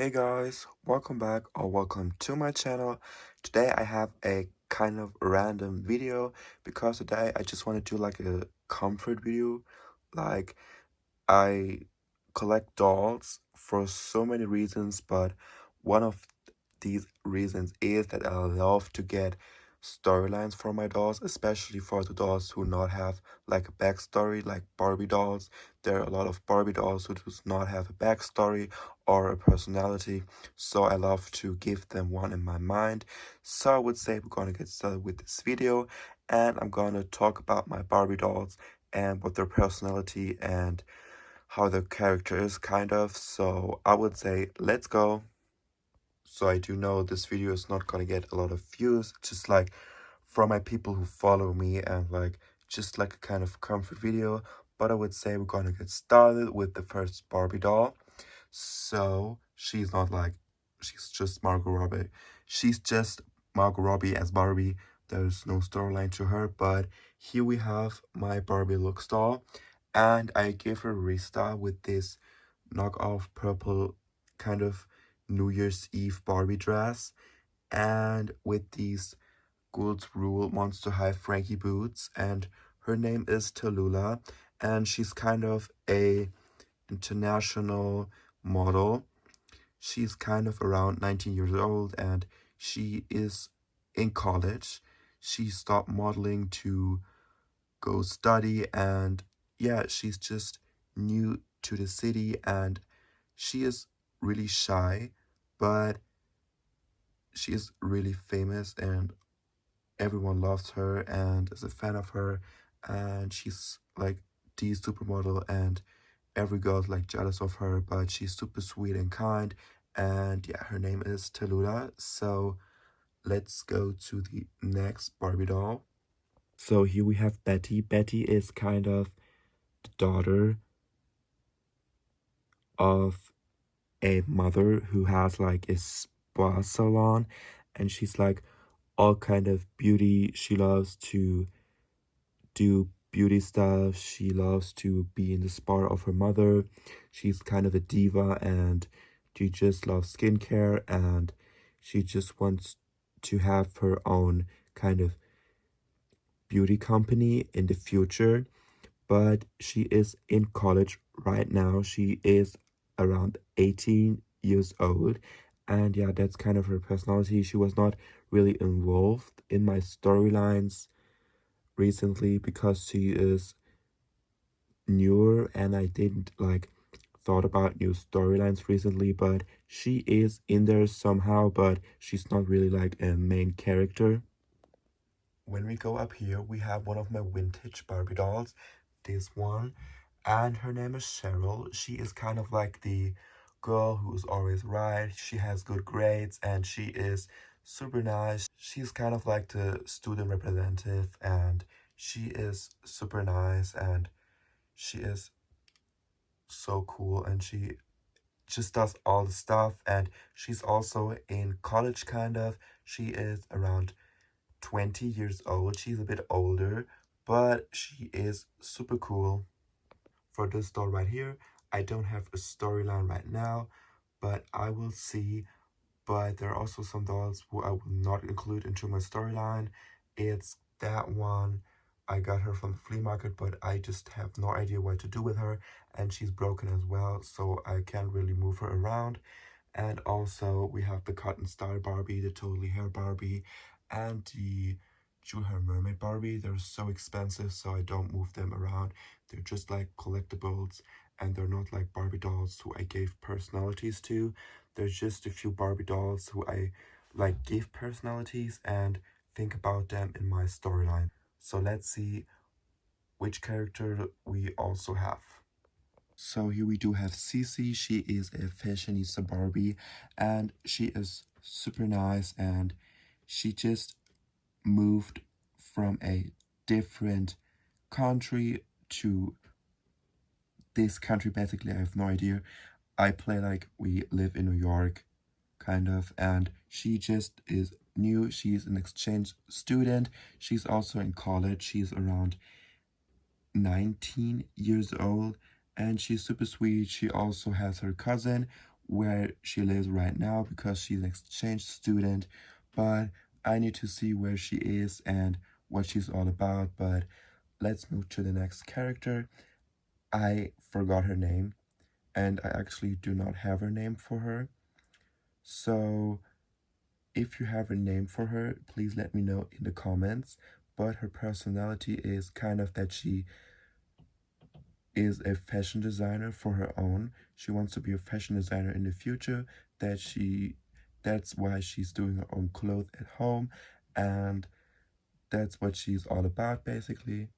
Hey guys, welcome back or welcome to my channel. Today I have a kind of random video because today I just want to do like a comfort video. Like I collect dolls for so many reasons, but one of these reasons is that I love to get storylines for my dolls, especially for the dolls who not have like a backstory, like Barbie dolls. There are a lot of Barbie dolls who does not have a backstory or a personality, so I love to give them one in my mind. So I would say we're gonna get started with this video, and I'm gonna talk about my Barbie dolls and what their personality and how their character is kind of. So I would say let's go. So I do know this video is not gonna get a lot of views, just like from my people who follow me and like just like a kind of comfort video. But I would say we're gonna get started with the first Barbie doll. So she's not like, she's just Margot Robbie. She's just Margot Robbie as Barbie. There's no storyline to her, but here we have my Barbie looks doll. And I gave her a restyle with this knockoff purple kind of New Year's Eve Barbie dress. And with these Gould's Rule Monster High Frankie boots. And her name is Tallulah. And she's kind of a international model. She's kind of around 19 years old and she is in college. She stopped modeling to go study, and yeah, she's just new to the city and she is really shy, but she is really famous and everyone loves her and is a fan of her, and she's like the supermodel and every girl's like jealous of her, but she's super sweet and kind. And yeah, her name is Tallulah. So let's go to the next Barbie doll. So here we have Betty. Betty is kind of the daughter of a mother who has like a spa salon, and she's like all kind of beauty. She loves to do beauty stuff. She loves to be in the spa of her mother. She's kind of a diva and she just loves skincare, and she just wants to have her own kind of beauty company in the future. But she is in college right now. She is around 18 years old. And yeah, that's kind of her personality. She was not really involved in my storylines recently because she is newer and I didn't like thought about new storylines recently, but she is in there somehow, but she's not really like a main character. When we go up here, we have one of my vintage Barbie dolls, this one, and her name is Cheryl. She is kind of like the girl who's always right. She has good grades and she is super nice. She's kind of like the student representative and she is super nice and she is so cool and she just does all the stuff, and she's also in college kind of. She is around 20 years old. She's a bit older, but she is super cool. For this doll right here, I don't have a storyline right now, but I will see. But there are also some dolls who I will not include into my storyline. It's that one. I got her from the flea market, but I just have no idea what to do with her, and she's broken as well, so I can't really move her around. And also we have the Cotton Style Barbie, the Totally Hair Barbie, and the Jewel Hair Mermaid Barbie. They're so expensive, so I don't move them around. They're just like collectibles, and they're not like Barbie dolls who I gave personalities to. There's just a few Barbie dolls who I like give personalities and think about them in my storyline. So let's see which character we also have. So here we do have Cece. She is a fashionista Barbie and she is super nice, and she just moved from a different country to this country. Basically, I have no idea. I play like we live in New York kind of, and she just is new. She's an exchange student. She's also in college. She's around 19 years old and she's super sweet. She also has her cousin, where she lives right now because she's an exchange student, but I need to see where she is and what she's all about. But let's move to the next character. I forgot her name, and I actually do not have her name for her. So if you have a name for her, please let me know in the comments. But her personality is kind of that she is a fashion designer for her own. She wants to be a fashion designer in the future. That's why she's doing her own clothes at home, and that's what she's all about basically.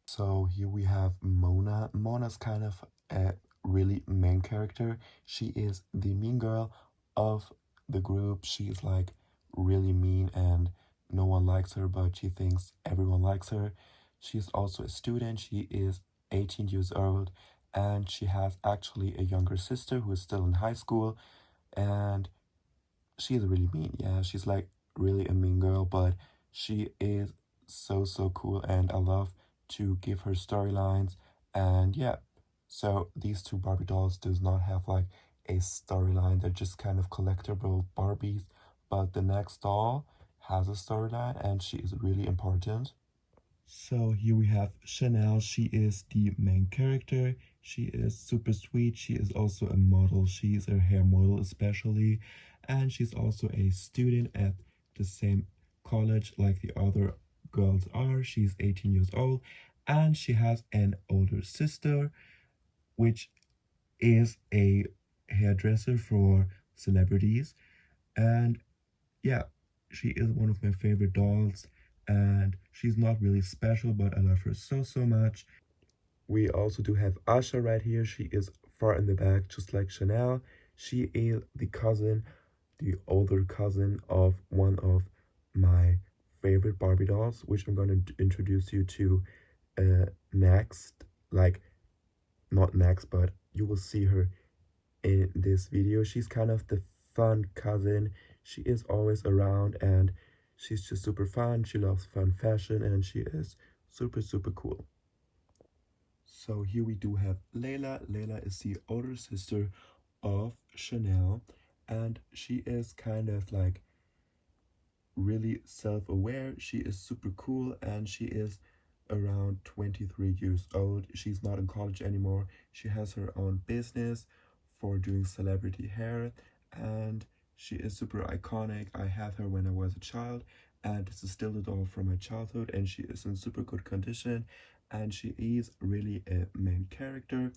So here we have Mona. Mona's kind of a really main character. She is the mean girl of the group. She's like really mean and no one likes her, but she thinks everyone likes her. She's also a student. She is 18 years old and she has actually a younger sister who is still in high school, and she is really mean. Yeah, she's like really a mean girl, but she is so cool and I love to give her storylines. And yeah, so these two Barbie dolls does not have like a storyline. They're just kind of collectible Barbies, but the next doll has a storyline and she is really important. So here we have Chanel. She is the main character. She is super sweet. She is also a model. She is a hair model especially. And she's also a student at the same college like the other girls are. She's 18 years old. And she has an older sister, which is a hairdresser for celebrities. And yeah, she is one of my favorite dolls, and she's not really special, but I love her so much. We also do have Asha right here. She is far in the back, just like Chanel. She is the cousin, the older cousin of one of my favorite Barbie dolls, which I'm going to introduce you to next. Like, not next, but you will see her in this video. She's kind of the fun cousin. She is always around and she's just super fun. She loves fun fashion and she is super cool. So here we do have Layla. Layla is the older sister of Chanel, and she is kind of like really self-aware. She is super cool and she is around 23 years old. She's not in college anymore. She has her own business for doing celebrity hair, and she is super iconic. I had her when I was a child, and this is still the doll from my childhood, and she is in super good condition and she is really a main character.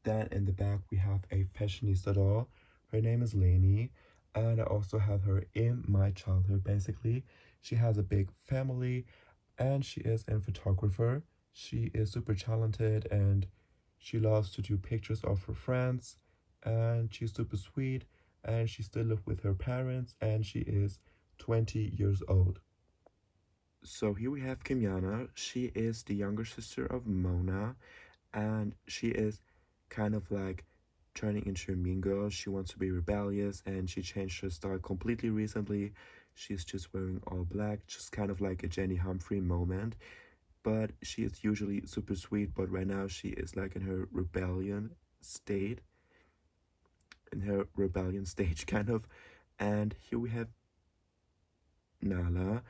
Then in the back we have a fashionista doll. Her name is Lainey, and I also had her in my childhood basically. She has a big family and she is a photographer. She is super talented and she loves to do pictures of her friends, and she's super sweet, and she still lives with her parents and she is 20 years old. So here we have Kimyana. She is the younger sister of Mona, and she is kind of like turning into a mean girl. She wants to be rebellious and she changed her style completely recently. She's just wearing all black, just kind of like a Jenny Humphrey moment. But she is usually super sweet, but right now she is like in her rebellion state, in her rebellion stage kind of. And here we have Nala.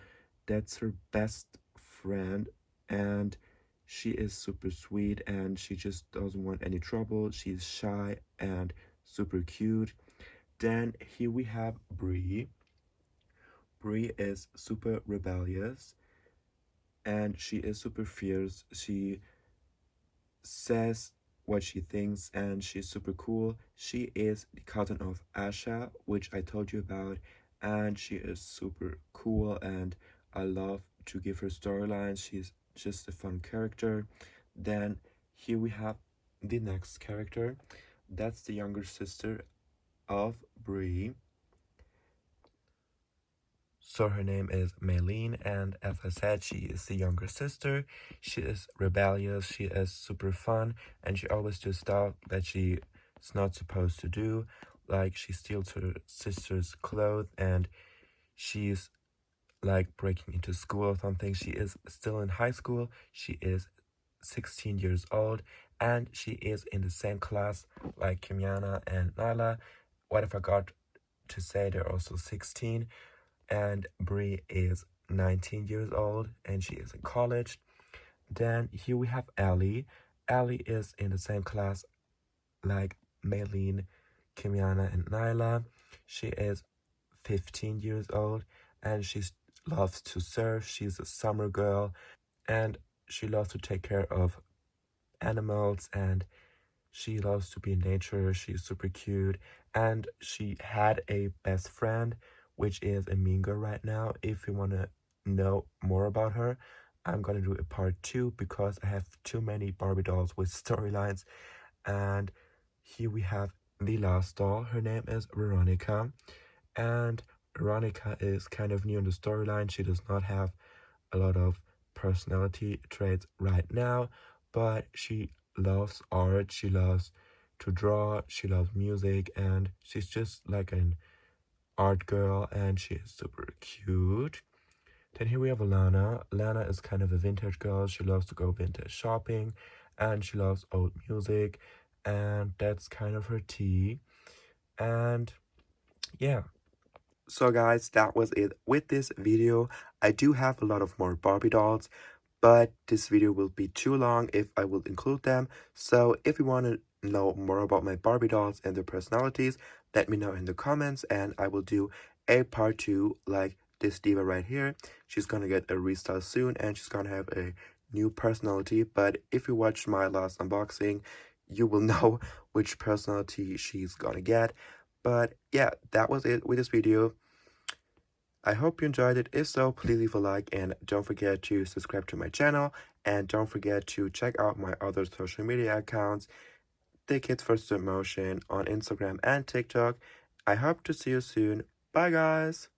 That's her best friend, and she is super sweet and she just doesn't want any trouble. She's shy and super cute. Then here we have Bree. Bree is super rebellious and she is super fierce. She says what she thinks and she's super cool. She is the cousin of Asha, which I told you about, and she is super cool and I love to give her storylines. She's just a fun character. Then here we have the next character. That's the younger sister of Bree. So her name is Maylene, and as I said, she is the younger sister. She is rebellious, she is super fun, and she always does stuff that she's not supposed to do. Like she steals her sister's clothes and she's like breaking into school or something. She is still in high school. She is 16 years old and she is in the same class like Kimyana and Nyla. what I forgot to say, they're also 16, and Brie is 19 years old and she is in college. Then here we have Ellie. Ellie is in the same class like Maylene, Kimiana, and Nyla. She is 15 years old and she loves to surf. She's a summer girl and she loves to take care of animals and she loves to be in nature. She's super cute. And she had a best friend, which is a mean girl right now. If you want to know more about her, I'm going to do a part 2 because I have too many Barbie dolls with storylines. And here we have the last doll. Her name is Veronica. And Veronica is kind of new in the storyline. She does not have a lot of personality traits right now, but she loves art, she loves to draw, she loves music, and she's just like an art girl and she is super cute. Then here we have Lana. Lana is kind of a vintage girl. She loves to go vintage shopping and she loves old music, and that's kind of her tea. And yeah, so guys, that was it with this video. I do have a lot of more Barbie dolls, but this video will be too long if I will include them. So if you want to know more about my Barbie dolls and their personalities, let me know in the comments and I will do a part 2 like this diva right here. She's gonna get a restyle soon and she's gonna have a new personality, but if you watched my last unboxing, you will know which personality she's gonna get. But yeah, that was it with this video. I hope you enjoyed it. If so, please leave a like and don't forget to subscribe to my channel. And don't forget to check out my other social media accounts, The Kids for Stop Motion on Instagram and TikTok. I hope to see you soon. Bye guys!